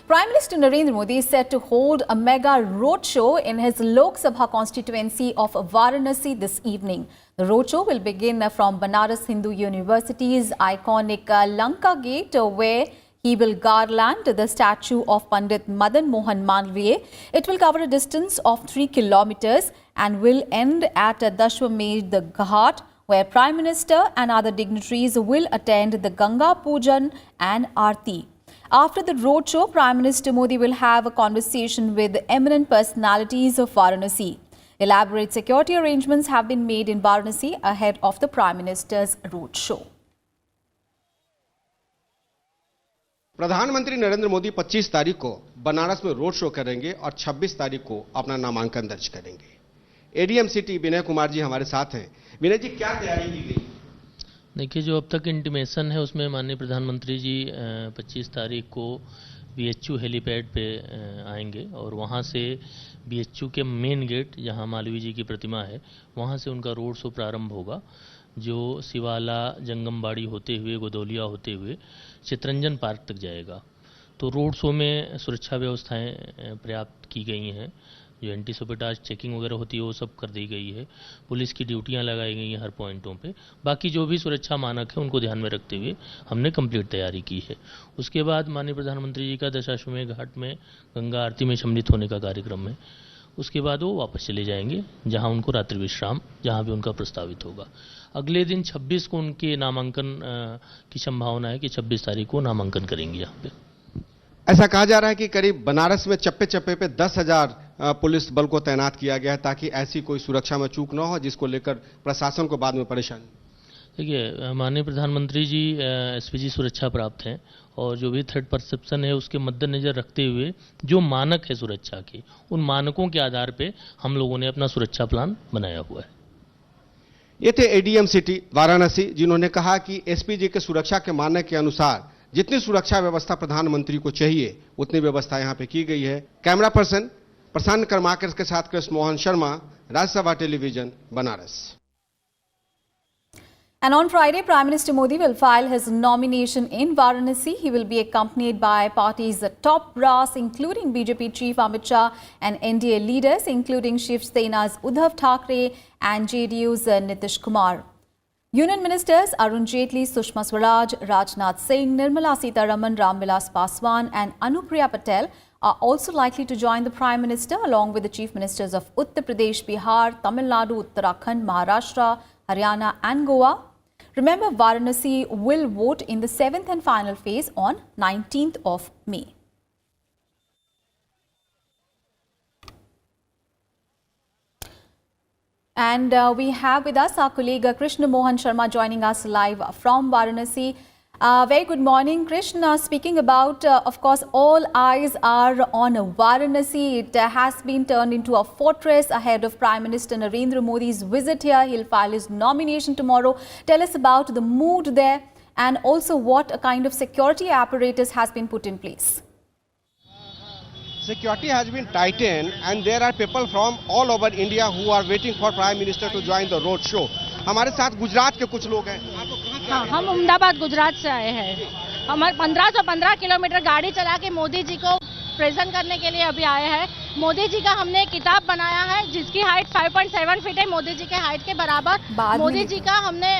Prime Minister Narendra Modi is set to hold a mega roadshow in his Lok Sabha constituency of Varanasi this evening. The roadshow will begin from Banaras Hindu University's iconic Lanka Gate, where he will garland the statue of Pandit Madan Mohan Malviya. It will cover a distance of 3 kilometers and will end at Dashwamed Ghat, where Prime Minister and other dignitaries will attend the Ganga Pujan and Aarti. After the roadshow, Prime Minister Modi will have a conversation with eminent personalities of Varanasi. Elaborate security arrangements have been made in Varanasi ahead of the Prime Minister's roadshow. प्रधानमंत्री नरेंद्र मोदी 25 तारीख को बनारस में road show करेंगे और 26 तारीख को अपना नामांकन दर्ज करेंगे। एडीएम सिटी विनय कुमार जी हमारे साथ हैं। विनय जी, क्या तैयारी की गई? देखिए, जो अब तक इंटीमेशन है उसमें माननीय प्रधानमंत्री जी 25 तारीख को बीएचयू हेलीपैड पे आएंगे और वहाँ से बीएचयू के मेन गेट, जहाँ मालवीय जी की प्रतिमा है, वहाँ से उनका रोड शो प्रारंभ होगा, जो सिवाला, जंगमबाड़ी होते हुए, गोदौलिया होते हुए चितरंजन पार्क तक जाएगा। तो रोड शो में सुरक्षा व्यवस्थाएं पर्याप्त की गई हैं। जो एंटी सैबोटाज चेकिंग वगैरह होती है वो सब कर दी गई है। पुलिस की ड्यूटियां लगाई गई हैं हर पॉइंटों पे। बाकी जो भी सुरक्षा मानक है उनको ध्यान में रखते हुए हमने कंप्लीट तैयारी की है। उसके बाद माननीय प्रधानमंत्री जी का दशाश्वमेध घाट में गंगा आरती में सम्मिलित होने का कार्यक्रम है। उसके बाद वो वापस चले जाएंगे जहां उनको रात्रि विश्राम, जहां भी उनका प्रस्तावित होगा। अगले दिन 26 को उनके नामांकन की संभावना है कि 26 तारीख को नामांकन करेंगे यहाँ पे। ऐसा कहा जा रहा है कि करीब बनारस में चप्पे चप्पे पे 10,000 पुलिस बल को तैनात किया गया है ताकि ऐसी कोई सुरक्षा में चूक न हो जिसको लेकर प्रशासन को बाद में परेशानी। देखिए, माननीय प्रधानमंत्री जी एसपीजी सुरक्षा प्राप्त हैं और जो भी थ्रेट परसेप्शन है उसके मद्देनजर रखते हुए जो मानक है सुरक्षा के, उन मानकों के आधार पे हम लोगों ने अपना सुरक्षा प्लान बनाया हुआ है। ये थे एडीएम सिटी वाराणसी, जिन्होंने कहा कि एसपीजी के सुरक्षा के मानक के अनुसार जितनी सुरक्षा व्यवस्था प्रधानमंत्री को चाहिए उतनी व्यवस्था यहां पे की गई है। कैमरा पर्सन प्रशांत कर्माकर के साथ Krishna Mohan Sharma, Rajya Sabha television, Banaras. And on Friday, Prime Minister Modi will file his nomination in Varanasi. He will be accompanied by party's top brass, including BJP Chief Amit Shah and NDA leaders, including Shiv Sena's Uddhav Thackeray and JDU's Nitish Kumar. Union Ministers Arun Jaitley, Sushma Swaraj, Rajnath Singh, Nirmala Sitharaman, Ramvilas Paswan and Anupriya Patel are also likely to join the Prime Minister, along with the Chief Ministers of Uttar Pradesh, Bihar, Tamil Nadu, Uttarakhand, Maharashtra, Haryana and Goa. Remember, Varanasi will vote in the 7th and final phase on 19th of May. And we have with us our colleague Krishna Mohan Sharma joining us live from Varanasi. Very good morning, Krishna. Speaking about, of course, all eyes are on Varanasi. It has been turned into a fortress ahead of Prime Minister Narendra Modi's visit here. He'll file his nomination tomorrow. Tell us about the mood there and also what kind of security apparatus has been put in place. Security has been tightened and there are people from all over India who are waiting for Prime Minister to join the road show. हमारे साथ गुजरात के कुछ लोग हैं। हाँ, हम अहमदाबाद गुजरात से आए हैं। हमारे 1515 किलोमीटर गाड़ी चला के मोदी जी को प्रेजेंट करने के लिए अभी आए हैं। मोदी जी का हमने एक किताब बनाया है जिसकी हाइट 5.7 फीट है, मोदी जी के हाइट के बराबर। मोदी जी का हमने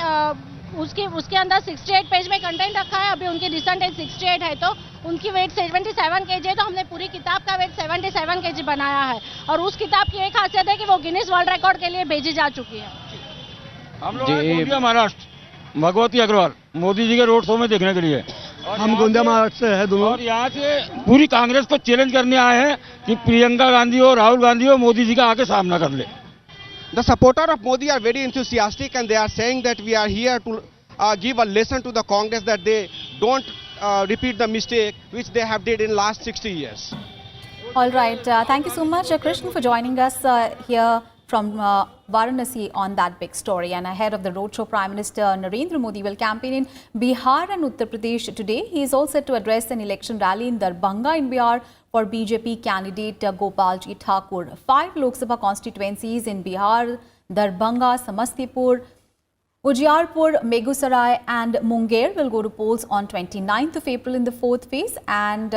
उसके अंदर 68 पेज में कंटेंट रखा है। अभी उनकी रिसेंट एज 68 है तो उनकी वेट 77 केजी है, तो हमने पूरी किताब का वेट 77 केजी बनाया है। और उस किताब की एक खासियत है कि वो गिनीज वर्ल्ड रिकॉर्ड के लिए भेजी जा चुकी है। हम लोग गोंदिया महाराष्ट्र, भगवती अग्रवाल मोदी जी के रोड शो में देखने के लिए। हम गोंदिया महाराष्ट्र से है दोनों, और यहाँ से पूरी कांग्रेस को चैलेंज करने आए हैं कि प्रियंका गांधी और राहुल गांधी और मोदी जी का आके सामना कर ले। The supporters of Modi are very enthusiastic and they are saying that we are here to give a lesson to the Congress that they don't repeat the mistake which they have did in last 60 years. All right. Thank you so much, Krishna, for joining us here from Varanasi on that big story. And ahead of the roadshow, Prime Minister Narendra Modi will campaign in Bihar and Uttar Pradesh today. He is all set to address an election rally in Darbhanga in Bihar for BJP candidate Gopalji Thakur. 5 Lok Sabha constituencies in Bihar, Darbhanga, Samastipur, Ujiarpur, Megusarai and Munger will go to polls on 29th of April in the 4th phase, and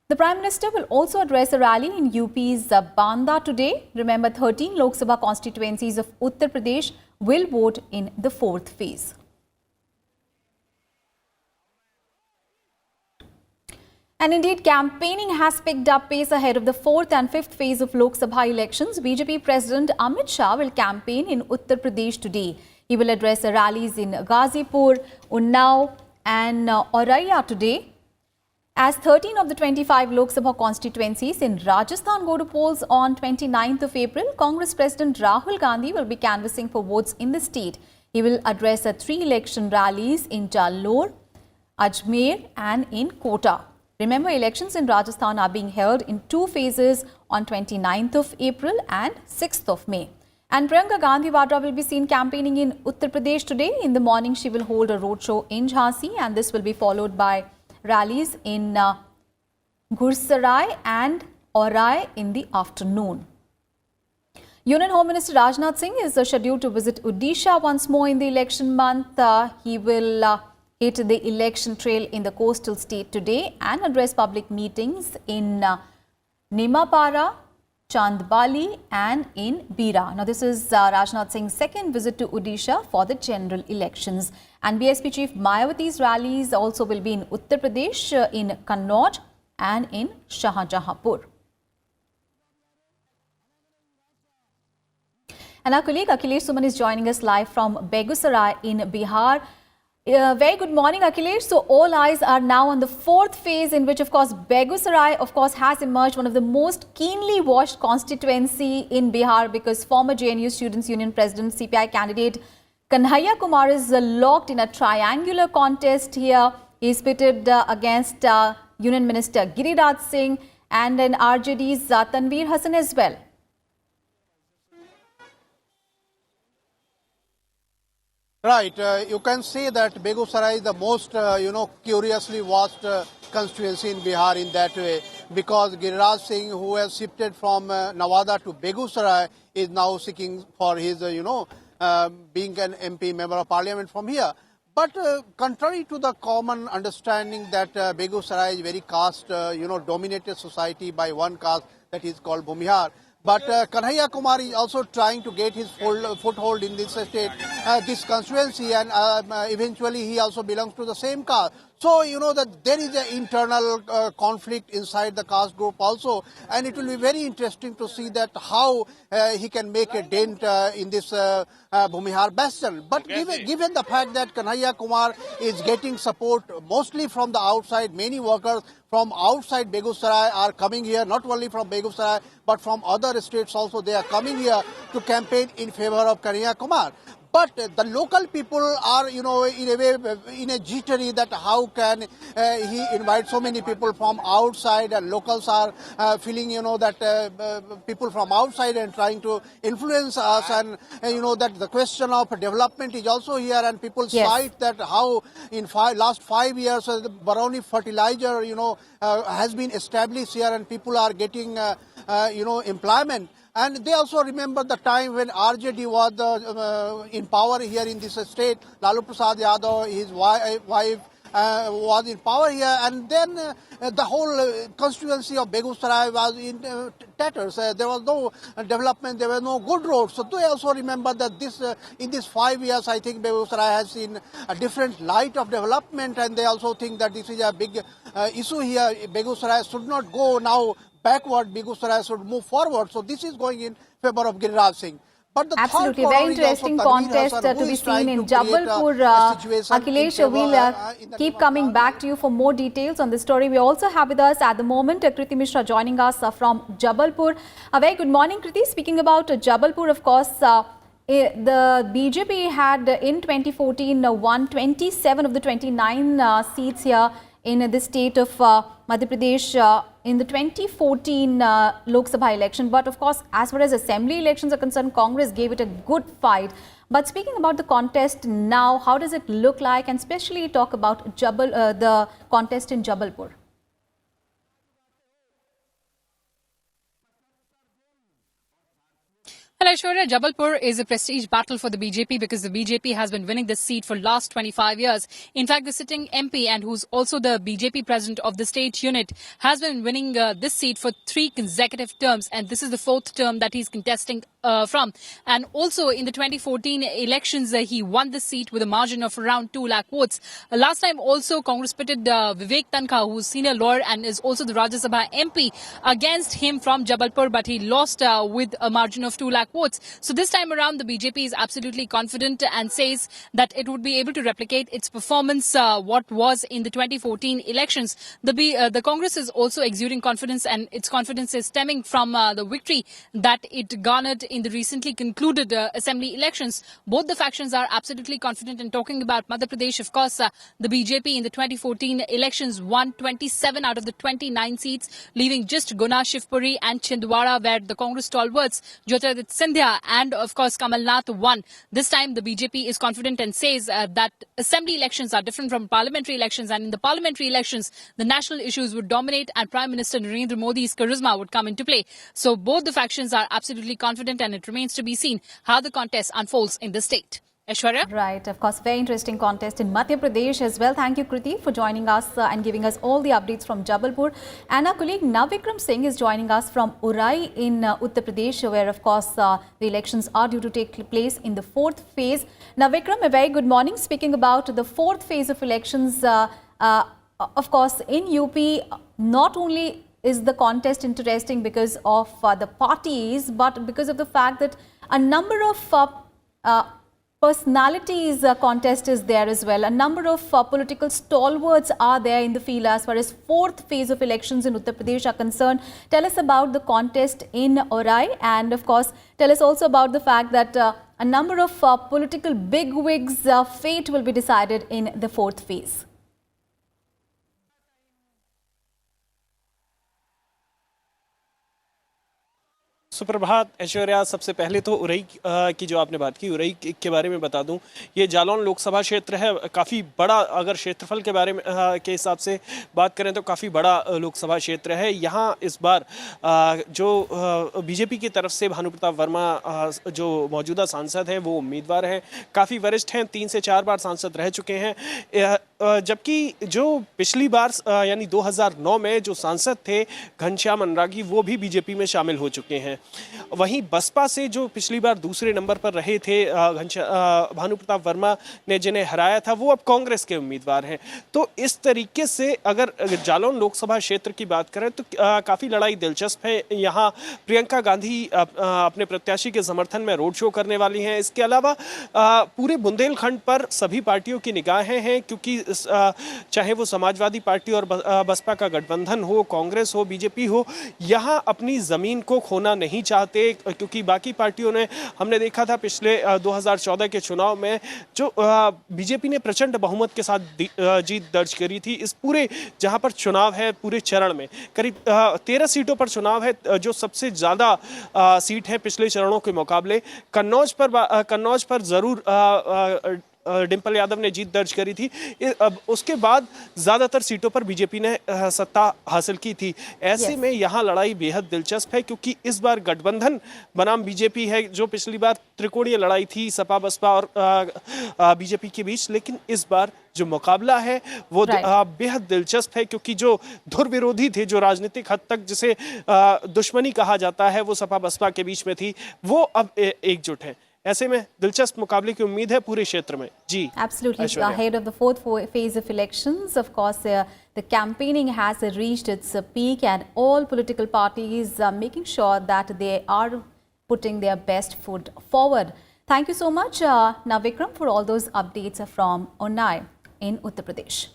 The Prime Minister will also address a rally in UP's Banda today. Remember, 13 Lok Sabha constituencies of Uttar Pradesh will vote in the fourth phase. And indeed, campaigning has picked up pace ahead of the fourth and fifth phase of Lok Sabha elections. BJP President Amit Shah will campaign in Uttar Pradesh today. He will address rallies in Ghazipur, Unnao and Auraiya today. As 13 of the 25 Lok Sabha constituencies in Rajasthan go to polls on 29th of April, Congress President Rahul Gandhi will be canvassing for votes in the state. He will address 3 election rallies in Jalore, Ajmer and in Kota. Remember, elections in Rajasthan are being held in 2 phases on 29th of April and 6th of May. And Priyanka Gandhi Vadra will be seen campaigning in Uttar Pradesh today. In the morning, she will hold a roadshow in Jhansi, and this will be followed by rallies in Gursarai and Aurai in the afternoon. Union Home Minister Rajnath Singh is scheduled to visit Odisha once more in the election month. He will hit the election trail in the coastal state today and address public meetings in Nimapara, Chandbali and in Bira. Now, this is Rajnath Singh's second visit to Odisha for the general elections. And BSP Chief Mayawati's rallies also will be in Uttar Pradesh, in Kannauj and in Shahjahanpur. And our colleague Akhilesh Suman is joining us live from Begusarai in Bihar. Very good morning, Akhilesh. So all eyes are now on the fourth phase, in which, of course, Begusarai, of course, has emerged one of the most keenly watched constituency in Bihar, because former JNU Students' Union President, CPI candidate Kanhaiya Kumar is locked in a triangular contest here. He is pitted against Union Minister Giriraj Singh and then RJD's Tanveer Hassan as well. Right, you can say that Begusarai is the most, curiously vast constituency in Bihar in that way, because Giriraj Singh, who has shifted from Nawada to Begusarai, is now seeking for his, being an MP, Member of Parliament from here. But contrary to the common understanding that Begusarai is very caste, dominated society by one caste that is called Bhumihar. But Kanhaiya Kumar is also trying to get his foothold in this state, this constituency, and eventually he also belongs to the same caste. So, that there is an internal conflict inside the caste group also, and it will be very interesting to see that how he can make a dent in this Bhumihar bastion. But given the fact that Kanhaiya Kumar is getting support mostly from the outside, many workers from outside Begusarai are coming here, not only from Begusarai, but from other states also. They are coming here to campaign in favor of Kanhaiya Kumar. But the local people are, in a way, in a jittery that how can he invite so many people from outside, and locals are feeling, that people from outside and trying to influence us, and, that the question of development is also here, and people cite that how in last 5 years the Barauni fertilizer, has been established here, and people are getting, employment. And they also remember the time when RJD was in power here in this state. Lalu Prasad Yadav, his wife, was in power here, and then the whole constituency of Begusarai was in tatters. There was no development, there were no good roads. So they also remember that this in these 5 years, I think Begusarai has seen a different light of development, and they also think that this is a big issue here. Begusarai should not go now backward, Begusarai should move forward. So this is going in favor of Giriraj Singh. But the absolutely, very interesting contest to be seen in Jabalpur. Akhilesh, we'll keep coming back to you for more details on this story. We also have with us at the moment Kriti Mishra joining us from Jabalpur. A very good morning, Kriti. Speaking about Jabalpur, of course, the BJP had in 2014 won 27 of the 29 seats here in the state of Madhya Pradesh in the 2014 Lok Sabha election. But of course, as far as assembly elections are concerned, Congress gave it a good fight. But speaking about the contest now, how does it look like, and especially talk about the contest in Jabalpur? Well, Aishwarya, Jabalpur is a prestige battle for the BJP because the BJP has been winning this seat for last 25 years. In fact, the sitting MP and who's also the BJP president of the state unit has been winning this seat for 3 consecutive terms, and this is the 4th term that he's contesting from. And also in the 2014 elections, he won the seat with a margin of around 2 lakh votes. Last time also Congress pitted Vivek Tankha, who's senior lawyer and is also the Rajya Sabha MP, against him from Jabalpur, but he lost with a margin of 2 lakh votes. So this time around, the BJP is absolutely confident and says that it would be able to replicate its performance what was in the 2014 elections. The Congress is also exuding confidence, and its confidence is stemming from the victory that it garnered in the recently concluded assembly elections. Both the factions are absolutely confident. And talking about Madhya Pradesh, of course, the BJP in the 2014 elections won 27 out of the 29 seats, leaving just Guna, Shivpuri and Chhindwara, where the Congress stalwarts Jyotiraditya Scindia and, of course, Kamal Nath won. This time, the BJP is confident and says that assembly elections are different from parliamentary elections, and in the parliamentary elections, the national issues would dominate and Prime Minister Narendra Modi's charisma would come into play. So both the factions are absolutely confident, and it remains to be seen how the contest unfolds in the state. Aishwarya? Right, of course, very interesting contest in Madhya Pradesh as well. Thank you, Kriti, for joining us and giving us all the updates from Jabalpur. And our colleague Navikram Singh is joining us from Urai in Uttar Pradesh, where, of course, the elections are due to take place in the 4th phase. Navikram, a very good morning. Speaking about the 4th phase of elections, of course, in UP, not only is the contest interesting because of the parties, but because of the fact that a number of personalities contest is there as well. A number of political stalwarts are there in the field as far as 4th phase of elections in Uttar Pradesh are concerned. Tell us about the contest in Urai, and of course tell us also about the fact that a number of political bigwigs' fate will be decided in the 4th phase. सुप्रभात ऐश्वर्या। सबसे पहले तो उरई की जो आपने बात की, उरई के बारे में बता दूं, ये जालौन लोकसभा क्षेत्र है। काफ़ी बड़ा, अगर क्षेत्रफल के बारे में के हिसाब से बात करें तो काफ़ी बड़ा लोकसभा क्षेत्र है। यहाँ इस बार जो बीजेपी की तरफ से भानु प्रताप वर्मा जो मौजूदा सांसद हैं वो उम्मीदवार हैं। काफ़ी वरिष्ठ हैं, 3 से 4 बार सांसद रह चुके हैं। जबकि जो पिछली बार यानी 2009 में जो सांसद थे घनश्याम अनुरागी, वो भी बीजेपी में शामिल हो चुके हैं। वहीं बसपा से जो पिछली बार दूसरे नंबर पर रहे थे भानु प्रताप वर्मा ने, जिन्हें हराया था, वो अब कांग्रेस के उम्मीदवार हैं। तो इस तरीके से अगर जालौन लोकसभा क्षेत्र की बात करें तो काफ़ी लड़ाई दिलचस्प है। यहाँ प्रियंका गांधी अपने प्रत्याशी के समर्थन में रोड शो करने वाली हैं। इसके अलावा पूरे बुंदेलखंड पर सभी पार्टियों की निगाहें हैं, क्योंकि चाहे वो समाजवादी पार्टी और बसपा का गठबंधन हो, कांग्रेस हो, बीजेपी हो, यहाँ अपनी ज़मीन को खोना नहीं चाहते। क्योंकि बाकी पार्टियों ने, हमने देखा था पिछले 2014 के चुनाव में जो बीजेपी ने प्रचंड बहुमत के साथ जीत दर्ज करी थी। इस पूरे जहाँ पर चुनाव है, पूरे चरण में करीब 13 सीटों पर चुनाव है, जो सबसे ज़्यादा सीट है पिछले चरणों के मुकाबले। कन्नौज पर ज़रूर डिम्पल यादव ने जीत दर्ज करी थी। अब उसके बाद ज़्यादातर सीटों पर बीजेपी ने सत्ता हासिल की थी। ऐसे में यहाँ लड़ाई बेहद दिलचस्प है, क्योंकि इस बार गठबंधन बनाम बीजेपी है। जो पिछली बार त्रिकोणीय लड़ाई थी सपा बसपा और बीजेपी के बीच, लेकिन इस बार जो मुकाबला है वो बेहद दिलचस्प है, क्योंकि जो धुर विरोधी थे, जो राजनीतिक हद तक जिसे दुश्मनी कहा जाता है, वो सपा बसपा के बीच में थी, वो अब एकजुट है। ऐसे में दिलचस्प मुकाबले की उम्मीद है पूरे क्षेत्र में। जी, absolutely. Ahead of the 4th phase of elections, of course, the campaigning has reached its peak, and all political parties are making sure that they are putting their best foot forward. Thank you so much, Navikram, for all those updates from Unnai in Uttar Pradesh.